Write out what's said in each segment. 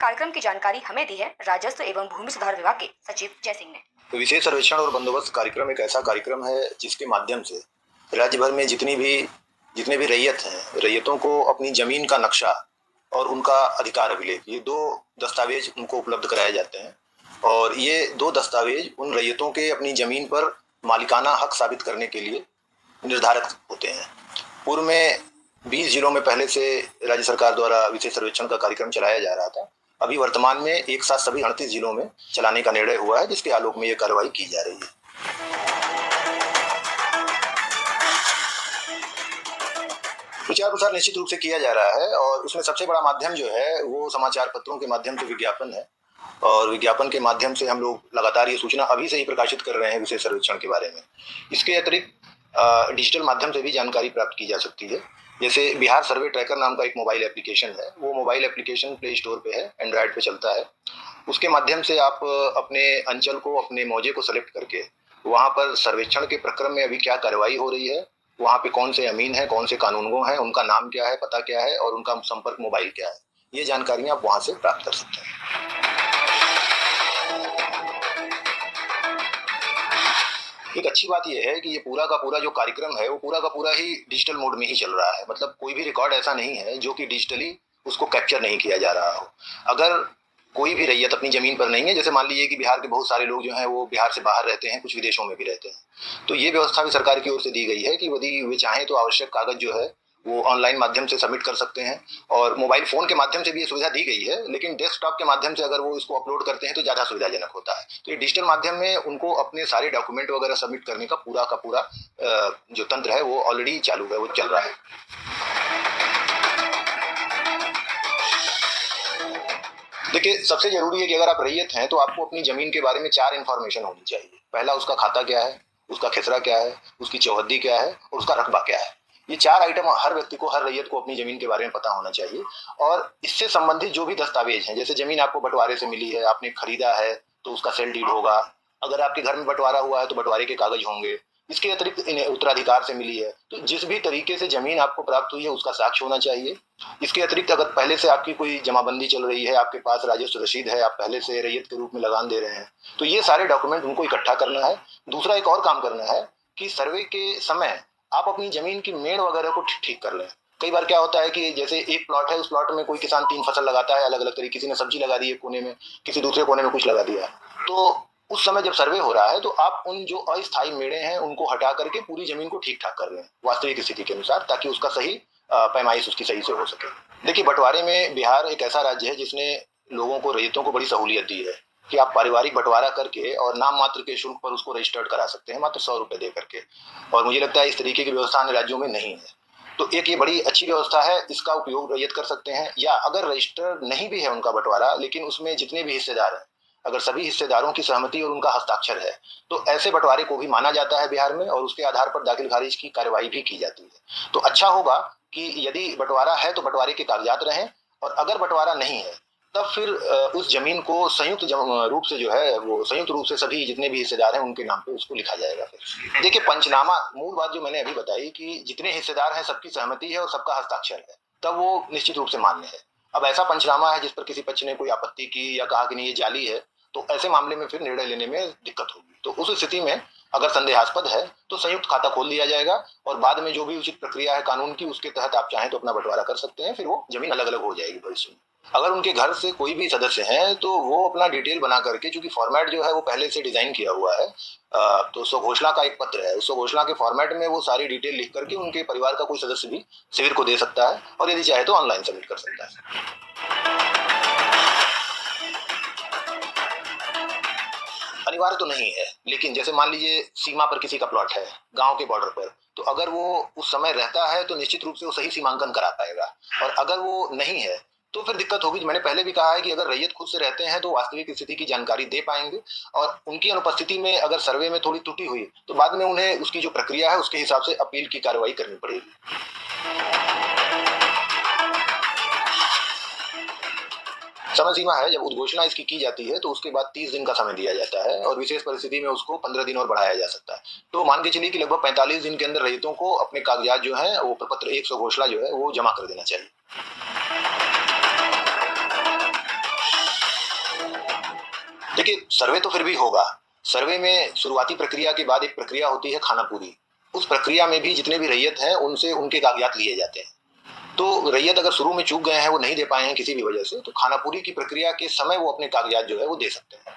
कार्यक्रम की जानकारी हमें दी है राजस्व एवं भूमि सुधार विभाग के सचिव जय सिंह ने। विशेष सर्वेक्षण और बंदोबस्त कार्यक्रम एक ऐसा कार्यक्रम है जिसके माध्यम से राज्य भर में जितने भी रैयत हैं, रैयतों को अपनी जमीन का नक्शा और उनका अधिकार अभिलेख, ये दो दस्तावेज उनको उपलब्ध कराए जाते हैं। और ये दो दस्तावेज उन रैयतों के अपनी जमीन पर मालिकाना हक साबित करने के लिए निर्धारित होते हैं। पूर्व में 20 जिलों में पहले से राज्य सरकार द्वारा विशेष सर्वेक्षण का कार्यक्रम चलाया जा रहा था। अभी वर्तमान में एक साथ सभी 38 जिलों में चलाने का निर्णय हुआ है, जिसके आलोक में यह कार्रवाई की जा रही है। प्रचार प्रसार निश्चित रूप से किया जा रहा है और उसमें सबसे बड़ा माध्यम जो है वो समाचार पत्रों के माध्यम से विज्ञापन है। और विज्ञापन के माध्यम से हम लोग लगातार ये सूचना अभी से ही प्रकाशित कर रहे हैं विशेष सर्वेक्षण के बारे में। इसके अतिरिक्त डिजिटल माध्यम से भी जानकारी प्राप्त की जा सकती है। जैसे बिहार सर्वे ट्रैकर नाम का एक मोबाइल एप्लीकेशन है, वो मोबाइल एप्लीकेशन प्ले स्टोर पे है, एंड्रॉयड पे चलता है। उसके माध्यम से आप अपने अंचल को, अपने मौजे को सेलेक्ट करके वहाँ पर सर्वेक्षण के प्रक्रम में अभी क्या कार्रवाई हो रही है, वहाँ पे कौन से अमीन हैं, कौन से कानूनगो हैं, उनका नाम क्या है, पता क्या है और उनका संपर्क मोबाइल क्या है, ये जानकारियाँ आप वहाँ से प्राप्त कर सकते हैं। एक अच्छी बात यह है कि ये पूरा का पूरा जो कार्यक्रम है वो पूरा का पूरा ही डिजिटल मोड में ही चल रहा है। मतलब कोई भी रिकॉर्ड ऐसा नहीं है जो कि डिजिटली उसको कैप्चर नहीं किया जा रहा हो। अगर कोई भी रैयत अपनी जमीन पर नहीं है, जैसे मान लीजिए कि बिहार के बहुत सारे लोग जो हैं वो बिहार से बाहर रहते हैं, कुछ विदेशों में भी रहते हैं, तो ये व्यवस्था भी सरकार की ओर से दी गई है कि यदि वे चाहें तो आवश्यक कागज जो है वो ऑनलाइन माध्यम से सबमिट कर सकते हैं। और मोबाइल फ़ोन के माध्यम से भी ये सुविधा दी गई है, लेकिन डेस्कटॉप के माध्यम से अगर वो इसको अपलोड करते हैं तो ज़्यादा सुविधाजनक होता है। तो ये डिजिटल माध्यम में उनको अपने सारे डॉक्यूमेंट वगैरह सबमिट करने का पूरा जो तंत्र है वो ऑलरेडी चालू है, वो चल रहा है। देखिए, सबसे जरूरी है कि अगर आप रैयत हैं तो आपको अपनी जमीन के बारे में 4 इन्फॉर्मेशन होनी चाहिए। पहला, उसका खाता क्या है, उसका खेसरा क्या है, उसकी चौहद्दी क्या है और उसका रकबा क्या है। ये 4 आइटम हर व्यक्ति को, हर रैयत को अपनी जमीन के बारे में पता होना चाहिए। और इससे संबंधित जो भी दस्तावेज हैं, जैसे जमीन आपको बंटवारे से मिली है, आपने खरीदा है तो उसका सेल डीड होगा। अगर आपके घर में बंटवारा हुआ है तो बंटवारे के कागज होंगे। इसके अतिरिक्त उत्तराधिकार से मिली है, तो जिस भी तरीके से जमीन आपको प्राप्त हुई है उसका साक्ष्य होना चाहिए। इसके अतिरिक्त अगर पहले से आपकी कोई जमाबंदी चल रही है, आपके पास राजस्व रसीद है, आप पहले से रैयत के रूप में लगान दे रहे हैं, तो ये सारे डॉक्यूमेंट उनको इकट्ठा करना है। दूसरा एक और काम करना है कि सर्वे के समय आप अपनी जमीन की मेड़ वगैरह को ठीक कर लें। कई बार क्या होता है कि जैसे एक प्लॉट है, उस प्लॉट में कोई किसान 3 फसल लगाता है अलग अलग तरीके, किसी ने सब्जी लगा दी एक कोने में, किसी दूसरे कोने में कुछ लगा दिया। तो उस समय जब सर्वे हो रहा है तो आप उन जो अस्थायी मेड़े हैं उनको हटा करके पूरी जमीन को ठीक ठाक कर लें वास्तविक स्थिति के अनुसार, ताकि उसका सही पैमाइश उसकी सही से हो सके। देखिए, बंटवारे में बिहार एक ऐसा राज्य है जिसने लोगों को, रैयतों को बड़ी सहूलियत दी है कि आप पारिवारिक बंटवारा करके और नाम मात्र के शुल्क पर उसको रजिस्टर्ड करा सकते हैं, मात्र 100 रुपए दे करके। और मुझे लगता है इस तरीके की व्यवस्था अन्य राज्यों में नहीं है। तो एक ये बड़ी अच्छी व्यवस्था है, इसका उपयोग रैयत कर सकते हैं। या अगर रजिस्टर नहीं भी है उनका बंटवारा, लेकिन उसमें जितने भी हिस्सेदार हैं, अगर सभी हिस्सेदारों की सहमति और उनका हस्ताक्षर है, तो ऐसे बंटवारे को भी माना जाता है बिहार में और उसके आधार पर दाखिल खारिज की कार्यवाही भी की जाती है। तो अच्छा होगा कि यदि बंटवारा है तो बंटवारे के कागजात रहें, और अगर बंटवारा नहीं है तब फिर उस जमीन को संयुक्त रूप से जो है वो संयुक्त रूप से सभी जितने भी हिस्सेदार हैं उनके नाम पे उसको लिखा जाएगा। फिर देखिए, पंचनामा, मूल बात जो मैंने अभी बताई कि जितने हिस्सेदार हैं सबकी सहमति है और सबका हस्ताक्षर है, तब वो निश्चित रूप से मान्य है। अब ऐसा पंचनामा है जिस पर किसी पक्ष ने कोई आपत्ति की या कहा कि नहीं ये जाली है, तो ऐसे मामले में फिर निर्णय लेने में दिक्कत होगी। तो उस स्थिति में अगर संदेहास्पद है तो संयुक्त खाता खोल दिया जाएगा और बाद में जो भी उचित प्रक्रिया है कानून की, उसके तहत आप चाहें तो अपना बंटवारा कर सकते हैं। फिर वो जमीन अलग अलग हो जाएगी भविष्य में। अगर उनके घर से कोई भी सदस्य हैं तो वो अपना डिटेल बना करके, चूंकि फॉर्मेट जो है वो पहले से डिजाइन किया हुआ है, तो स्वघोषणा का एक पत्र है, उस स्वघोषणा के फॉर्मेट में वो सारी डिटेल लिख करके उनके परिवार का कोई सदस्य भी शिविर को दे सकता है और यदि चाहे तो ऑनलाइन सबमिट कर सकता है। अनिवार्य तो नहीं है, लेकिन जैसे मान लीजिए सीमा पर किसी का प्लॉट है, गांव के बॉर्डर पर, तो अगर वो उस समय रहता है तो निश्चित रूप से वो सही सीमांकन करा पाएगा। और अगर वो नहीं है तो फिर दिक्कत होगी। मैंने पहले भी कहा है कि अगर रैयत खुद से रहते हैं तो वास्तविक स्थिति की जानकारी दे पाएंगे, और उनकी अनुपस्थिति में अगर सर्वे में थोड़ी त्रुटि हुई तो बाद में उन्हें उसकी जो प्रक्रिया है उसके हिसाब से अपील की कार्रवाई करनी पड़ेगी। समय सीमा है, जब उद्घोषणा इसकी की जाती है तो उसके बाद 30 दिन का समय दिया जाता है और विशेष परिस्थिति में उसको 15 दिन और बढ़ाया जा सकता है। तो मान के चलिए कि लगभग 45 दिन के अंदर रैयतों को अपने कागजात जो है वो प्रपत्र 100 घोषणा जो है वो जमा कर देना चाहिए। देखिए, सर्वे तो फिर भी होगा। सर्वे में शुरुआती प्रक्रिया के बाद एक प्रक्रिया होती है खानापुरी। उस प्रक्रिया में भी जितने भी रैयत हैं उनसे उनके कागजात लिए जाते हैं। तो रैयत अगर शुरू में चूक गए हैं, वो नहीं दे पाए हैं किसी भी वजह से, तो खानापुरी की प्रक्रिया के समय वो अपने कागजात जो है वो दे सकते हैं।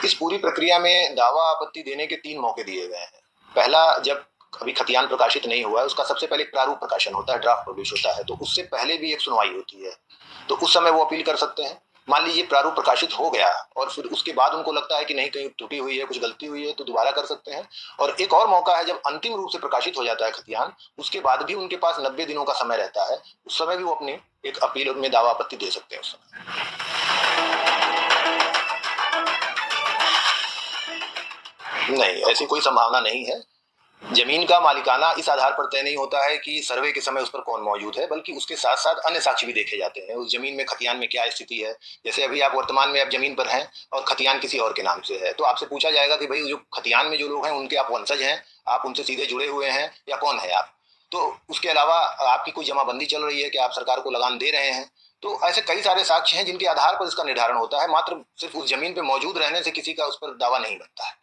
इस पूरी प्रक्रिया में दावा आपत्ति देने के 3 मौके दिए गए हैं। पहला, जब अभी खतियान प्रकाशित नहीं हुआ है, उसका सबसे पहले एक प्रारूप प्रकाशन होता है, ड्राफ्ट पब्लिश होता है, तो उससे पहले भी एक सुनवाई होती है, तो उस समय वो अपील कर सकते हैं। मान लीजिए प्रारूप प्रकाशित हो गया और फिर उसके बाद उनको लगता है कि नहीं, कहीं त्रुटि हुई है, कुछ गलती हुई है, तो दोबारा कर सकते हैं। और एक और मौका है, जब अंतिम रूप से प्रकाशित हो जाता है खतियान, उसके बाद भी उनके पास 90 दिनों का समय रहता है, उस समय भी वो अपनी एक अपील में दावा आपत्ति दे सकते हैं उस समय। नहीं, ऐसी कोई संभावना नहीं है। जमीन का मालिकाना इस आधार पर तय नहीं होता है कि सर्वे के समय उस पर कौन मौजूद है, बल्कि उसके साथ साथ अन्य साक्ष्य भी देखे जाते हैं। उस जमीन में खतियान में क्या स्थिति है। जैसे अभी आप वर्तमान में आप जमीन पर हैं और खतियान किसी और के नाम से है, तो आपसे पूछा जाएगा कि भाई जो खतियान में जो लोग हैं उनके आप वंशज हैं, आप उनसे सीधे जुड़े हुए हैं या कौन है आप। तो उसके अलावा आपकी कोई जमाबंदी चल रही है कि आप सरकार को लगान दे रहे हैं। तो ऐसे कई सारे साक्ष्य हैं जिनके आधार पर इसका निर्धारण होता है। मात्र सिर्फ उस जमीन पर मौजूद रहने से किसी का उस पर दावा नहीं बनता है।